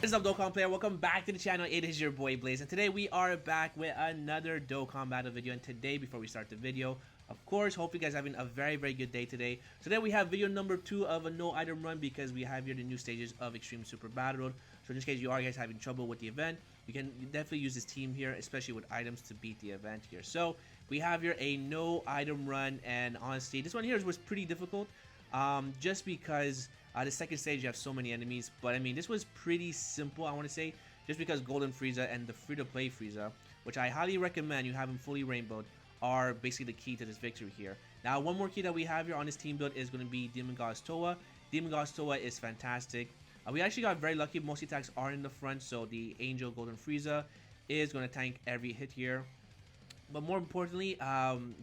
What is up, Dokkan player? Welcome back to the channel. It is your boy Blaze, and today we are back with another Dokkan battle video. And today, before we start the video, of course, hope you guys are having a very good day today. Today we have video number 2 of a no item run because we have here the new stages of Extreme Super Battle Road. So in this case you are guys having trouble with the event, you can definitely use this team here, especially with items, to beat the event here. So we have here a no item run, and honestly, this one here was pretty difficult. Just because the second stage you have so many enemies, but I mean this was pretty simple, I want to say, just because Golden Frieza and the free-to-play Frieza, which I highly recommend you have him fully rainbowed, are basically the key to this victory here. Now, one more key that we have here on this team build is going to be Demon Goddess Toa. Demon Goddess Toa is fantastic. We actually got very lucky. Most attacks are in the front, so the Angel Golden Frieza is going to tank every hit here. But more importantly,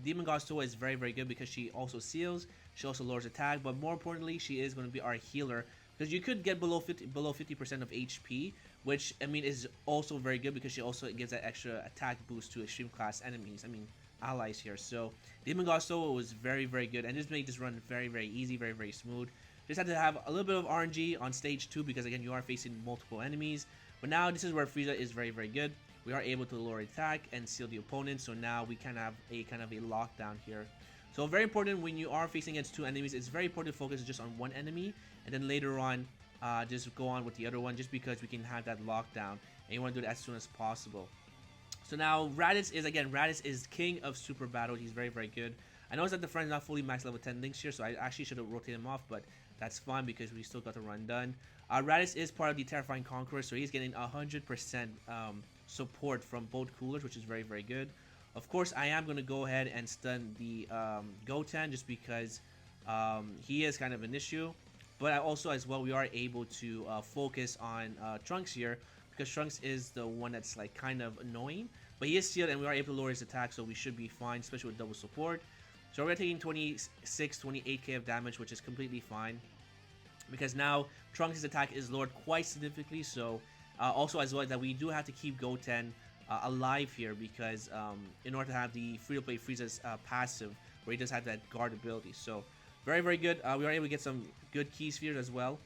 Demon Goddess Toa is very good because she also seals, she also lowers attack, but more importantly, she is going to be our healer, because you could get below 50% of HP, which I mean is also very good because she also gives that extra attack boost to extreme class enemies. I mean allies here. So Demon Goddess Toa was very good, and this made this run very easy, very smooth. Just had to have a little bit of RNG on stage 2 because again you are facing multiple enemies. But now this is where Frieza is very good. We are able to lower attack and seal the opponent, so now we can have a kind of a lockdown here. So very important when you are facing against 2 enemies, it's very important to focus just on one enemy, and then later on just go on with the other one, just because we can have that lockdown, and you want to do it as soon as possible. So now Raditz is king of Super Battle. He's very good. I noticed that the friend is not fully max level 10 links here, so I actually should have rotated him off, but that's fine because we still got the run done. Raditz is part of the Terrifying Conqueror, so he's getting 100% support from both coolers, which is very good. Of course, I am going to go ahead and stun the Goten just because he is kind of an issue. But also as well, we are able to focus on Trunks here, because Trunks is the one that's like kind of annoying. But he is sealed and we are able to lower his attack, so we should be fine, especially with double support. So we're taking 28k of damage, which is completely fine, because now Trunks' attack is lowered quite significantly. So also as well that we do have to keep Goten alive here, because in order to have the free-to-play Frieza's passive, where he does have that guard ability. So very good. We are able to get some good key spheres as well.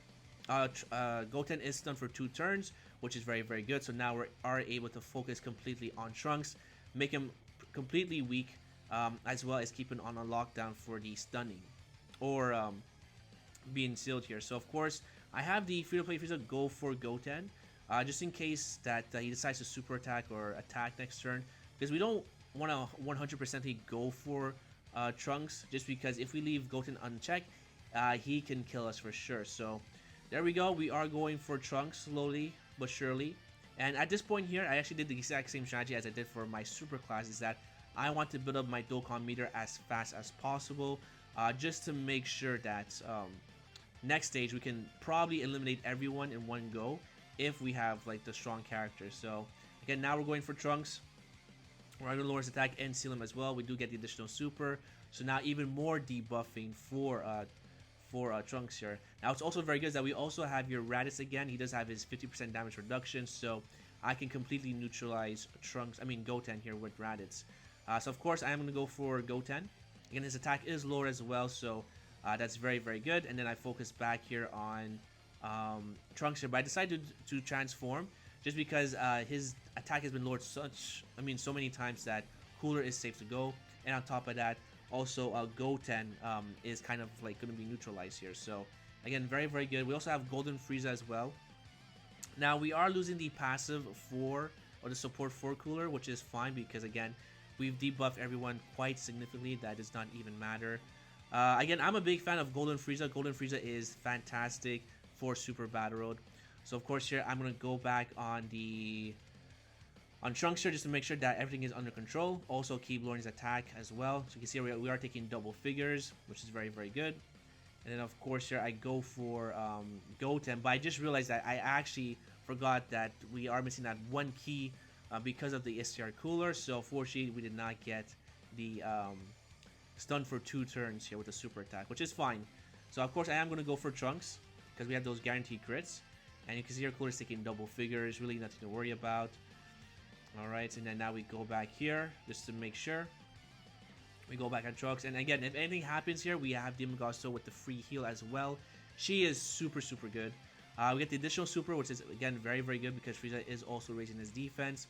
Goten is stunned for 2 turns, which is very good. So now we are able to focus completely on Trunks, make him completely weak, as well as keeping on a lockdown for the stunning or being sealed here. So of course I have the free-to-play Frieza go for Goten, just in case that he decides to super attack or attack next turn, because we don't want to 100% go for Trunks, just because if we leave Goten unchecked, he can kill us for sure. So there we go, we are going for Trunks slowly but surely. And at this point here, I actually did the exact same strategy as I did for my super class, is that I want to build up my Dokkan meter as fast as possible, just to make sure that next stage we can probably eliminate everyone in one go if we have like the strong characters. So again, now we're going for Trunks. We're going to lower his attack and seal him as well. We do get the additional super, so now even more debuffing for Trunks here. Now it's also very good that we also have your Raditz again. He does have his 50% damage reduction, so I can completely neutralize Goten here with Raditz. So of course I am going to go for Goten. Again, his attack is lower as well, so that's very good. And then I focus back here on Trunks here, but I decided to transform just because his attack has been lowered so many times that Cooler is safe to go. And on top of that, also Goten is kind of like going to be neutralized here. So again, very good. We also have Golden Frieza as well. Now we are losing the passive for, or the support for Cooler, which is fine because again, we've debuffed everyone quite significantly. That does not even matter. Again, I'm a big fan of Golden Frieza. Golden Frieza is fantastic for Super Battle Road. So of course here I'm going to go back on Trunks here just to make sure that everything is under control. Also keep lowering his attack as well. So you can see we are taking double figures, which is very good. And then of course here I go for Goten, but I just realized that I actually forgot that we are missing that one key because of the STR cooler. So fortunately we did not get the stun for 2 turns here with the super attack, which is fine. So of course I am going to go for Trunks because we have those guaranteed crits. And you can see our cooler is taking double figures, really nothing to worry about. Alright, and then now we go back here just to make sure. We go back on Trunks, and again, if anything happens here, we have Demon Goddess Toa with the free heal as well. She is super good. We get the additional super, which is again very good because Frieza is also raising his defense.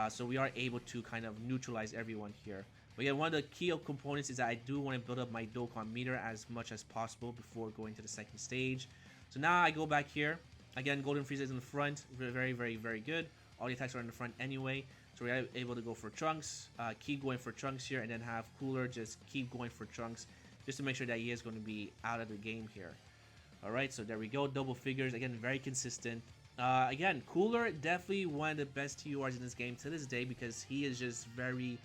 So we are able to kind of neutralize everyone here. But again, one of the key components is that I do want to build up my Dokkan meter as much as possible before going to the second stage. So now I go back here. Again, Golden Frieza is in the front. Very good. All the attacks are in the front anyway. So we're able to go for Trunks, keep going for Trunks here, and then have Cooler just keep going for Trunks just to make sure that he is going to be out of the game here. Alright, so there we go. Double figures. Again, very consistent. Again, Cooler, definitely one of the best TURs in this game to this day because he is just very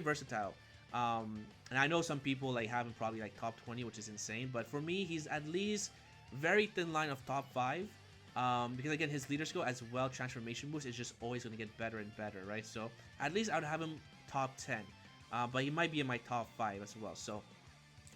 versatile. And I know some people like have him probably like top 20, which is insane. But for me, he's at least very thin line of top 5. Because again, his leader skill as well, transformation boost, is just always going to get better and better, right? So at least I would have him top 10. But he might be in my top 5 as well. So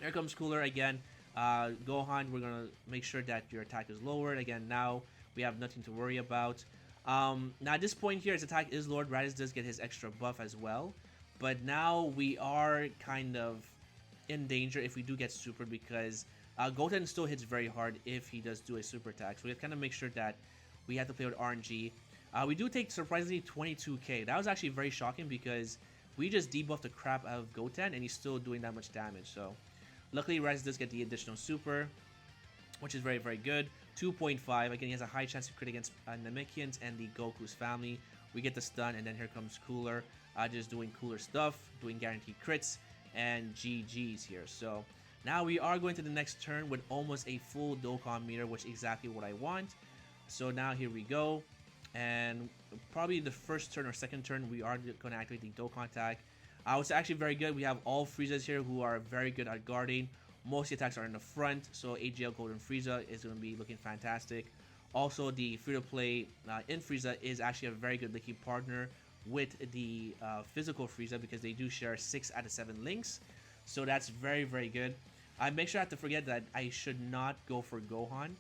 here comes Cooler again. Gohan, we're going to make sure that your attack is lowered. Again, now we have nothing to worry about. Now at this point here, his attack is lowered. Raditz does get his extra buff as well. But now we are kind of in danger if we do get super because Goten still hits very hard if he does do a super attack. So we have to kind of make sure that we have to play with RNG. We do take surprisingly 22k. That was actually very shocking because we just debuffed the crap out of Goten and he's still doing that much damage. So luckily Raditz does get the additional super, which is very good. 2.5. Again, he has a high chance to crit against Namekians and the Goku's family. We get the stun and then here comes Cooler. Just doing Cooler stuff, doing guaranteed crits, and GG's here. So now we are going to the next turn with almost a full Dokkan meter, which is exactly what I want. So now here we go. And probably the first turn or second turn, we are going to activate the Dokkan attack. It's actually very good. We have all Friezas here who are very good at guarding. Most of the attacks are in the front, so AGL Golden Frieza is going to be looking fantastic. Also, the free-to-play in Frieza is actually a very good linking partner with the physical Frieza because they do share 6 out of 7 links. So that's very good. I make sure I have to forget that I should not go for Gohan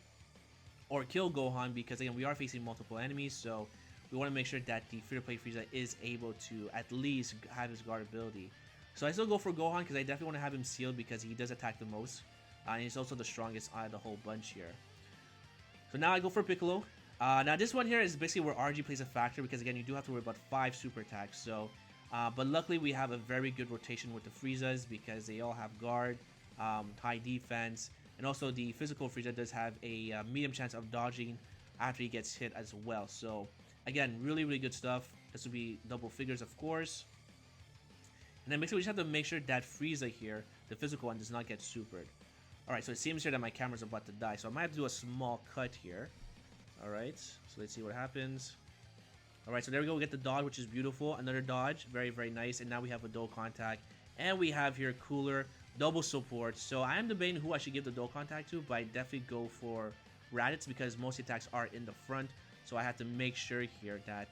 or kill Gohan because again we are facing multiple enemies, so we want to make sure that the free-to-play Frieza is able to at least have his guard ability. So I still go for Gohan because I definitely want to have him sealed because he does attack the most. And he's also the strongest out of the whole bunch here. So now I go for Piccolo. Now this one here is basically where RG plays a factor because again you do have to worry about 5 super attacks. So, but luckily we have a very good rotation with the Friezas because they all have guard, high defense, and also the physical Frieza does have a medium chance of dodging after he gets hit as well. So again, really good stuff. This will be double figures of course. And then basically we just have to make sure that Frieza here, the physical one, does not get supered. Alright, so it seems here that my camera's about to die, so I might have to do a small cut here. Alright, so let's see what happens. Alright, so there we go, we get the dodge, which is beautiful. Another dodge, very nice. And now we have a Dokkan attack. And we have here Cooler, double support. So I am debating who I should give the Dokkan attack to, but I definitely go for Raditz because most attacks are in the front. So I have to make sure here that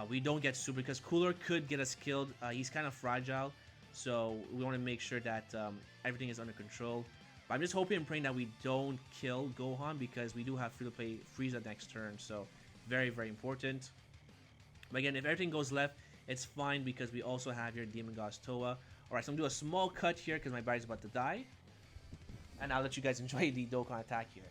we don't get super because Cooler could get us killed. He's kind of fragile. So we want to make sure that everything is under control. But I'm just hoping and praying that we don't kill Gohan because we do have free-to-play Frieza next turn. So very important. But again, if everything goes left, it's fine because we also have here Demon Gods Toa. Alright, so I'm going to do a small cut here because my battery's about to die. And I'll let you guys enjoy the Dokkan attack here.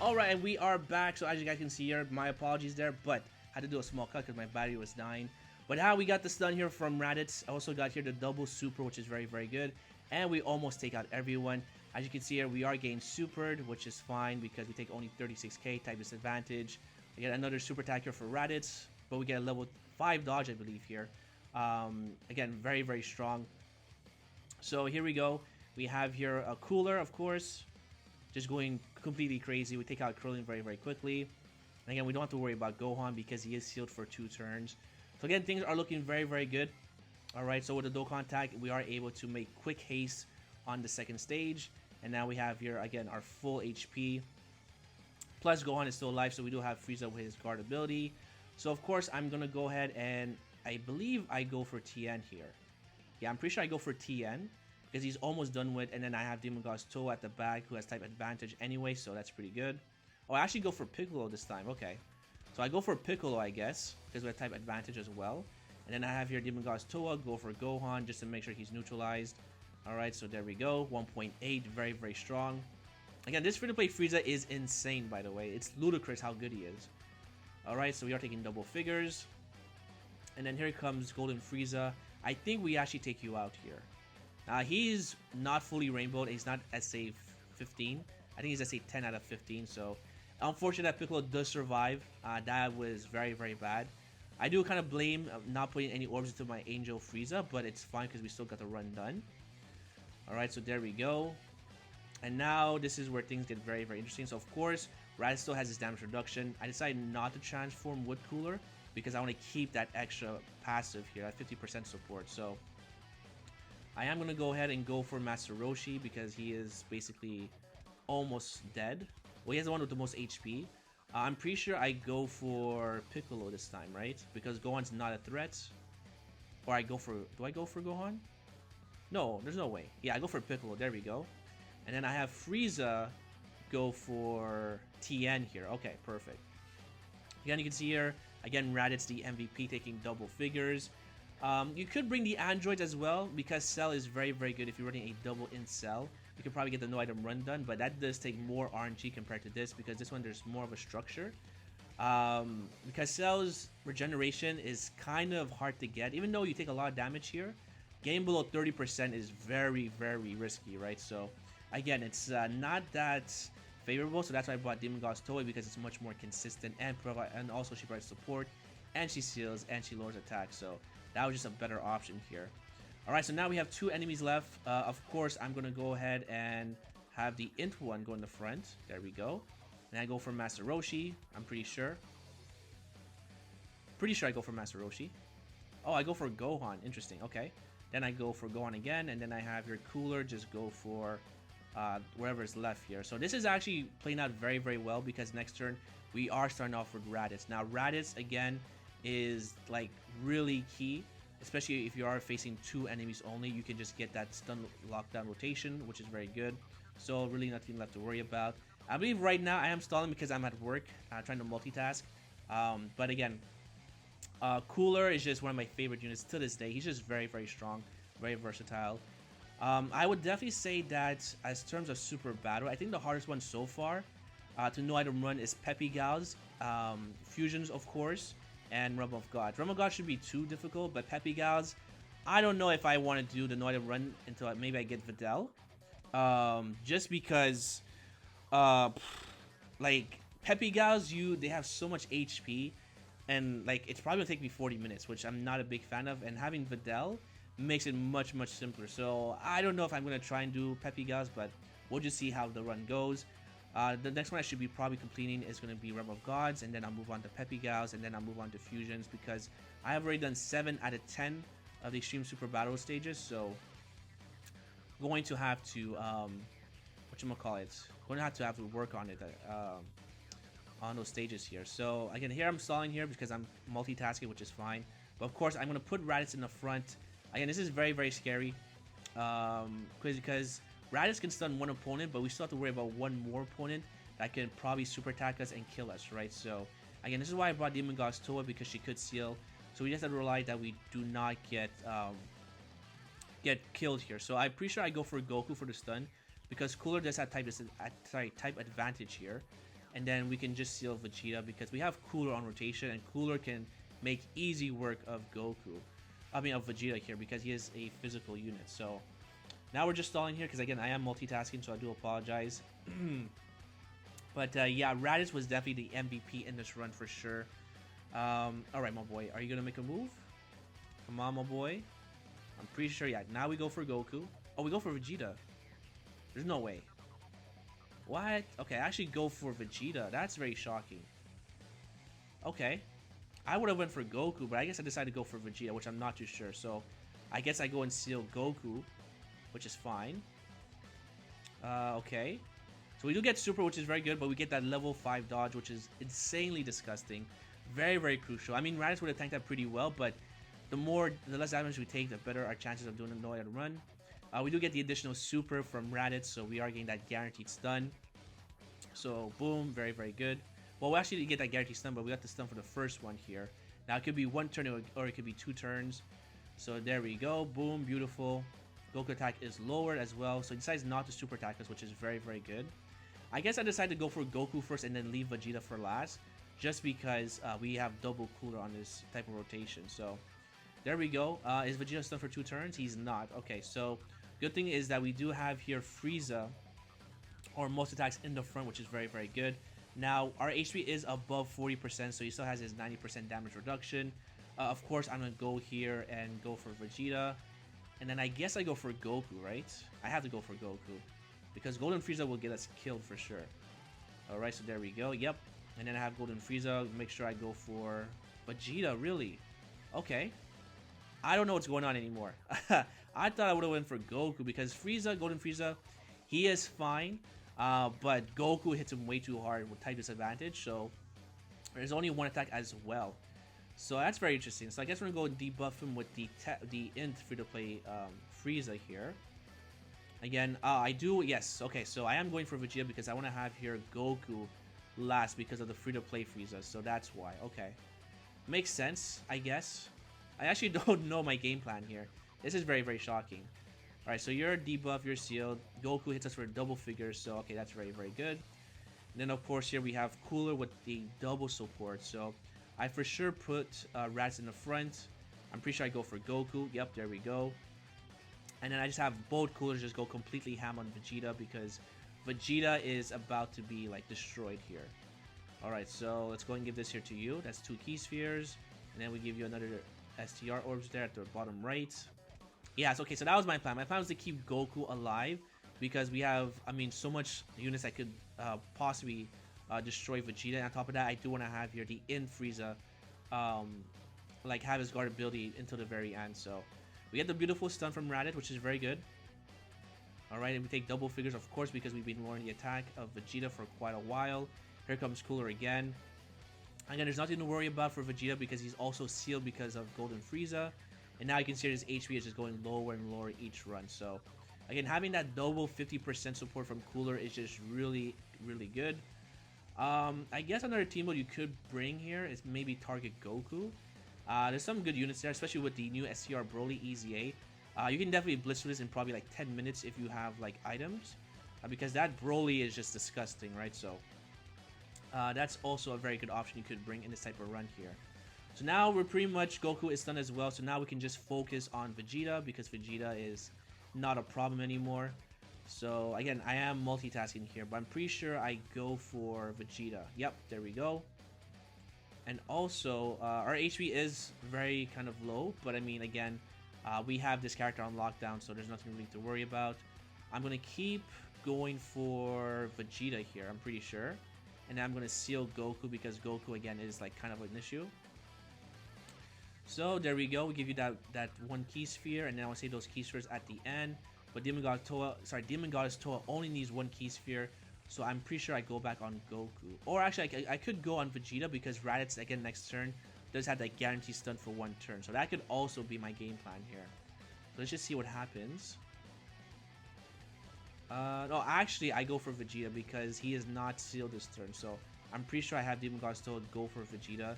Alright, and we are back. So as you guys can see here, my apologies there, but I had to do a small cut because my battery was dying. But now we got the stun here from Raditz. I also got here the double super, which is very good. And we almost take out everyone. As you can see here, we are getting supered, which is fine because we take only 36k type disadvantage. We get another super attack here for Raditz, but we get a level 5 dodge, I believe, here. Again, very strong. So here we go. We have here a Cooler, of course, just going completely crazy. We take out Krillin very quickly. And again, we don't have to worry about Gohan because he is sealed for 2 turns. So again, things are looking very good. Alright, so with the Dokkan attack, we are able to make quick haste on the second stage. And now we have here, again, our full HP. Plus, Gohan is still alive, so we do have Frieza with his guard ability. So, of course, I'm going to go ahead and I believe I go for Tien here. Yeah, I'm pretty sure I go for TN because he's almost done with, and then I have Demon God's Toe at the back who has type advantage anyway, so that's pretty good. Oh, I actually go for Piccolo this time. Okay. So I go for Piccolo, I guess, because we have type advantage as well. And then I have here Demon God's Toa, go for Gohan just to make sure he's neutralized. Alright, so there we go. 1.8, very, very strong. Again, this free-to-play Frieza is insane, by the way. It's ludicrous how good he is. Alright, so we are taking double figures. And then here comes Golden Frieza. I think we actually take you out here. He's not fully rainbowed. He's not SA 15. I think he's SA 10 out of 15, so unfortunate that Piccolo does survive. That was very, very bad. I do kind of blame not putting any orbs into my Angel Frieza, but it's fine because we still got the run done. Alright, so there we go. And now this is where things get very, very interesting. So of course, Raditz still has his damage reduction. I decided not to transform with Cooler because I want to keep that extra passive here at 50% support. So I am going to go ahead and go for Master Roshi because he is basically almost dead. Well, he has the one with the most HP. I'm pretty sure I go for Piccolo this time, right? Because Gohan's not a threat. Or I go for... Do I go for Gohan? No, there's no way. Yeah, I go for Piccolo. There we go. And then I have Frieza go for TN here. Okay, perfect. Again, you can see here, again, Raditz the MVP taking double figures. You could bring the androids as well because Cell is very, very good if you're running a double in Cell. You could probably get the no item run done, but that does take more RNG compared to this because this one there's more of a structure. Because Cell's regeneration is kind of hard to get, even though you take a lot of damage here. Getting below 30% is very, very risky, right? So again, it's not that favorable, so that's why I bought Demon God's Toei because it's much more consistent and also she provides support and she seals and she lowers attack. So that was just a better option here. Alright, so now we have 2 enemies left. Of course, I'm going to go ahead and have the Int one go in the front. There we go. And I go for Master Roshi, I'm pretty sure. Pretty sure I go for Master Roshi. Oh, I go for Gohan. Interesting. Okay. Then I go for Gohan again, and then I have your Cooler just go for wherever is left here. So this is actually playing out very, very well because next turn we are starting off with Raditz. Now, Raditz, again, is like really key. Especially if you are facing 2 enemies only, you can just get that stun lockdown rotation, which is very good. So really nothing left to worry about. I believe right now I am stalling because I'm at work, trying to multitask. But again, Cooler is just one of my favorite units to this day. He's just very, very strong, very versatile. I would definitely say that as terms of super battle, I think the hardest one so far to no item run is Peppy Gal's fusions, of course. And Realm of God. Realm of God should be too difficult, but Peppy Gals, I don't know if I want to do the no item run until maybe I get Videl. Just because, like, Peppy Gals, they have so much HP, and, like, it's probably going to take me 40 minutes, which I'm not a big fan of, and having Videl makes it much, much simpler. So, I don't know if I'm going to try and do Peppy Gals, but we'll just see how the run goes. The next one I should be probably completing is going to be Realm of Gods, and then I'll move on to Peppy Gals, and then I'll move on to Fusions, because I have already done 7 out of 10 of the Extreme Super Battle stages, so going to have to, going to have to work on it, on those stages here. So again, here I'm stalling here because I'm multitasking, which is fine, but of course I'm going to put Raditz in the front. Again, this is very, very scary, because Raditz can stun one opponent, but we still have to worry about one more opponent that can probably super attack us and kill us, right? So, again, this is why I brought Demon God's Toa, because she could seal. So we just have to rely that we do not get killed here. So I'm pretty sure I go for Goku for the stun, because Cooler does have type advantage here. And then we can just seal Vegeta, because we have Cooler on rotation, and Cooler can make easy work of of Vegeta here, because he is a physical unit. So now we're just stalling here because, again, I am multitasking, so I do apologize. But, yeah, Raditz was definitely the MVP in this run for sure. Alright, my boy. Are you going to make a move? Come on, my boy. I'm pretty sure, yeah. Now we go for Goku. Oh, we go for Vegeta. There's no way. What? Okay, I actually go for Vegeta. That's very shocking. Okay. I would have went for Goku, but I guess I decided to go for Vegeta, which I'm not too sure. So, I guess I go and seal Goku, which is fine. Okay. So we do get Super, which is very good, but we get that level 5 dodge, which is insanely disgusting. Very, very crucial. I mean, Raditz would have tanked that pretty well, but the less damage we take, the better our chances of doing a no-hit run. We do get the additional super from Raditz, so we are getting that guaranteed stun. So boom, very very good. Well, we actually didn't get that guaranteed stun, but we got the stun for the first one here. Now it could be one turn or it could be 2 turns. So there we go, boom, beautiful. Goku attack is lowered as well, so he decides not to super attack us, which is very very good. I guess I decided to go for Goku first and then leave Vegeta for last, just because we have double cooler on this type of rotation. So there we go. Is Vegeta stunned for 2 turns? He's not. Okay, so good thing is that we do have here Frieza, or most attacks in the front, which is very very good. Now our HP is above 40%, so he still has his 90% damage reduction. Of course, I'm gonna go here and go for Vegeta, and then I guess I go for Goku, right? I have to go for Goku, because Golden Frieza will get us killed for sure. Alright, so there we go, yep. And then I have Golden Frieza, make sure I go for Vegeta, really? Okay. I don't know what's going on anymore. I thought I would have went for Goku, because Frieza, Golden Frieza, he is fine. But Goku hits him way too hard with type disadvantage, so there's only one attack as well. So that's very interesting. So I guess we're going to go debuff him with the Int free-to-play Frieza here. Again, I do, yes, okay, so I am going for Vegeta because I want to have here Goku last because of the free-to-play Frieza, so that's why, okay. Makes sense, I guess. I actually don't know my game plan here. This is very, very shocking. Alright, so you're debuff, you're sealed. Goku hits us for double figures, so okay, that's very, very good. And then, of course, here we have Cooler with the double support, so I for sure put Raditz in the front. I'm pretty sure I go for Goku. Yep, there we go. And then I just have both Coolers just go completely ham on Vegeta because Vegeta is about to be like destroyed here. Alright, so let's go and give this here to you. That's 2 key spheres. And then we give you another STR orbs there at the bottom right. Yeah, so okay, so that was my plan. My plan was to keep Goku alive because we have, I mean, so much units that could possibly destroy Vegeta. And on top of that, I do want to have here the Int Frieza, like have his guard ability until the very end. So we get the beautiful stun from Raditz, which is very good. Alright, and we take double figures, of course, because we've been lowering the attack of Vegeta for quite a while. Here comes Cooler again. Again, there's nothing to worry about for Vegeta because he's also sealed because of Golden Frieza. And now you can see his HP is just going lower and lower each run. So, again, having that double 50% support from Cooler is just really, really good. I guess another team mode you could bring here is maybe target Goku. There's some good units there, especially with the new SCR Broly EZA. You can definitely blitz through this in probably like 10 minutes if you have like items. Because that Broly is just disgusting, right? So, that's also a very good option you could bring in this type of run here. So now we're pretty much, Goku is done as well, so now we can just focus on Vegeta because Vegeta is not a problem anymore. So again, I am multitasking here, but I'm pretty sure I go for Vegeta. Yep, there we go. And also, our HP is very kind of low, but I mean, again, we have this character on lockdown, so there's nothing really to worry about. I'm going to keep going for Vegeta here, I'm pretty sure. And I'm going to seal Goku because Goku, again, is like kind of an issue. So there we go. We give you that 1 key sphere, and then I want to say those key spheres at the end. But Demon Goddess Toa only needs 1 key sphere, so I'm pretty sure I go back on Goku. Or actually, I could go on Vegeta because Raditz again next turn does have that guarantee stun for 1 turn, so that could also be my game plan here. So let's just see what happens. No, actually, I go for Vegeta because he is not sealed this turn, so I'm pretty sure I have Demon Goddess Toa go for Vegeta.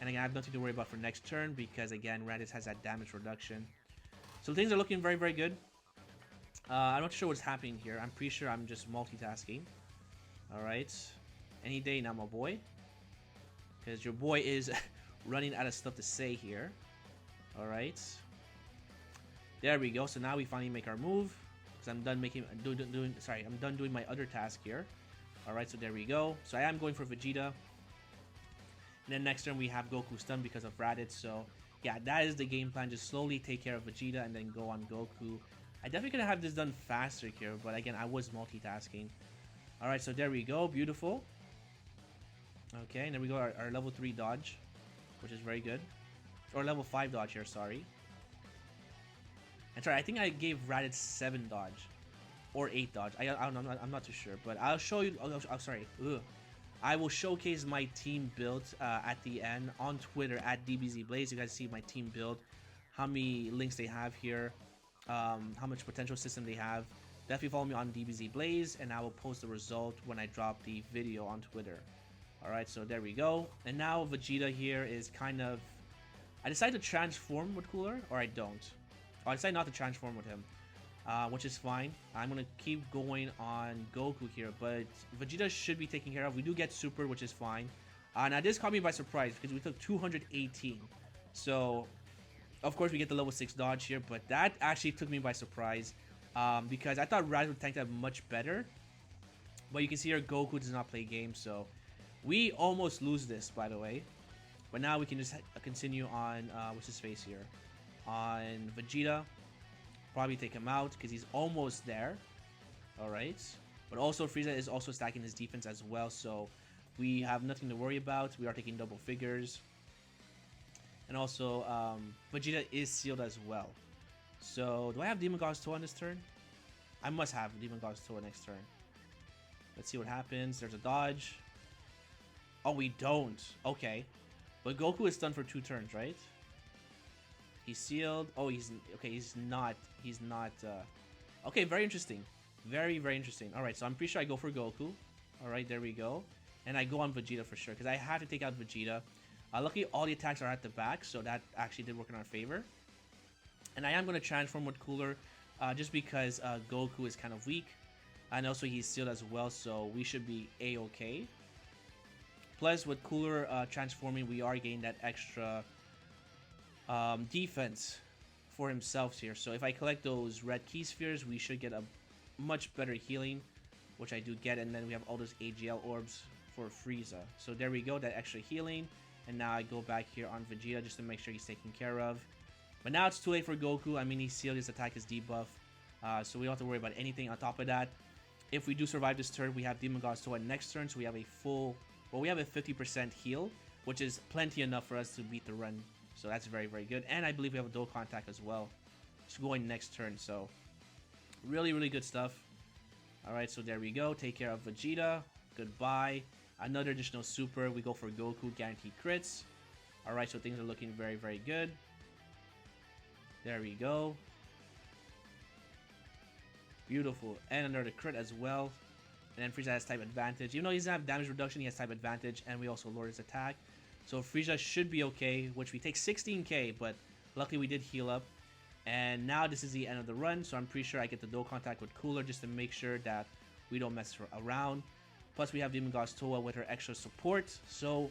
And again, I have nothing to worry about for next turn because, again, Raditz has that damage reduction. So things are looking very, very good. I'm not sure what's happening here. I'm pretty sure I'm just multitasking. Alright. Any day now, my boy. Because your boy is running out of stuff to say here. Alright. There we go. So now we finally make our move. Because I'm done making... I'm done doing my other task here. Alright, so there we go. So I am going for Vegeta. And then next turn we have Goku stun because of Raditz. So yeah, that is the game plan. Just slowly take care of Vegeta and then go on Goku. I definitely could have this done faster here, but again, I was multitasking. Alright, so there we go. Beautiful. Okay, and there we go. Our level 3 dodge, which is very good. Or level 5 dodge here, sorry. And sorry, I think I gave Raditz 7 dodge. Or 8 dodge. I don't know, I'm not too sure. But I'll show you. Oh, sorry. Ugh. I will showcase my team build at the end on Twitter at DBZBlaze. You guys see my team build. how many links they have here, how much potential system they have, definitely follow me on DBZ Blaze, and I will post the result when I drop the video on Twitter. Alright, so there we go. And now Vegeta here is kind of... I decided to transform with Cooler, or I don't. Oh, I decided not to transform with him, which is fine. I'm going to keep going on Goku here, but Vegeta should be taken care of. We do get Super, which is fine. Now this caught me by surprise, because we took 218. So, of course, we get the level 6 dodge here, but that actually took me by surprise, because I thought Raz would tank that much better. But you can see here, Goku does not play games, so we almost lose this, by the way. But now we can just continue on, what's his face here? On Vegeta. Probably take him out, because he's almost there. Alright. But also, Frieza is also stacking his defense as well, so we have nothing to worry about. We are taking double figures. And also, Vegeta is sealed as well. So, do I have Demon God's Toe on this turn? I must have Demon God's Toe next turn. Let's see what happens. There's a dodge. Oh, we don't. Okay. But Goku is stunned for 2 turns, right? He's sealed. Oh, he's... Okay, he's not... He's not... Okay, very interesting. Very, very interesting. Alright, so I'm pretty sure I go for Goku. Alright, there we go. And I go on Vegeta for sure, because I have to take out Vegeta. Luckily, all the attacks are at the back, so that actually did work in our favor. And I am going to transform with Cooler, just because Goku is kind of weak. And also, he's sealed as well, so we should be A-okay. Plus, with Cooler transforming, we are getting that extra defense for himself here. So if I collect those red key spheres, we should get a much better healing, which I do get. And then we have all those AGL orbs for Frieza. So there we go, that extra healing. And now I go back here on Vegeta just to make sure he's taken care of. But now it's too late for Goku. I mean, he's sealed, his attack is debuff. So we don't have to worry about anything. On top of that, if we do survive this turn, we have Demon God's Toe next turn. So we have a full... Well, we have a 50% heal, which is plenty enough for us to beat the run. So that's very, very good. And I believe we have a Dokkan attack as well. Just going next turn. So really, really good stuff. Alright, so there we go. Take care of Vegeta. Goodbye. Another additional super. We go for Goku. Guaranteed crits. Alright, so things are looking very, very good. There we go. Beautiful. And another crit as well. And then Frieza has type advantage. Even though he doesn't have damage reduction, he has type advantage. And we also lower his attack. So Frieza should be okay, which we take 16k, but luckily we did heal up. And now this is the end of the run, so I'm pretty sure I get the Dokkan attack with Cooler just to make sure that we don't mess around. Plus we have Demon God's Toa with her extra support. So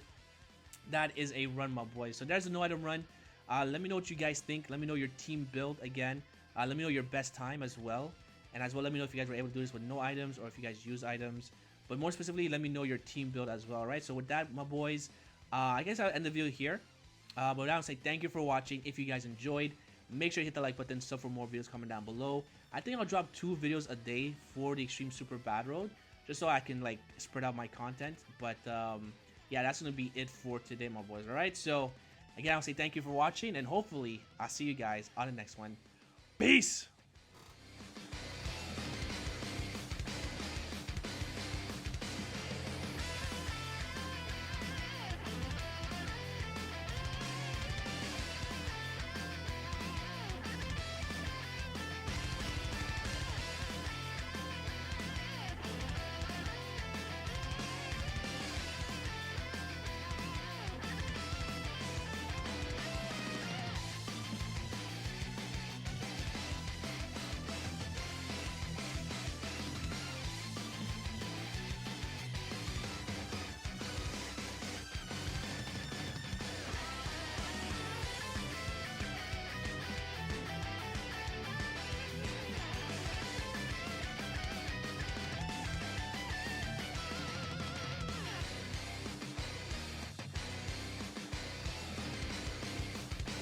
that is a run, my boys. So there's a no item run. Let me know what you guys think. Let me know your team build again. Let me know your best time as well. And as well, let me know if you guys were able to do this with no items or if you guys use items. But more specifically, let me know your team build as well, right? So with that, my boys, I guess I'll end the video here. But I would say thank you for watching. If you guys enjoyed, make sure you hit the like button, sub for more videos coming down below. I think I'll drop 2 videos a day for the Extreme Super Bad Road, just so I can like spread out my content. But yeah, that's gonna be it for today, my boys. All right, so again, I'll say thank you for watching, and hopefully I'll see you guys on the next one. Peace.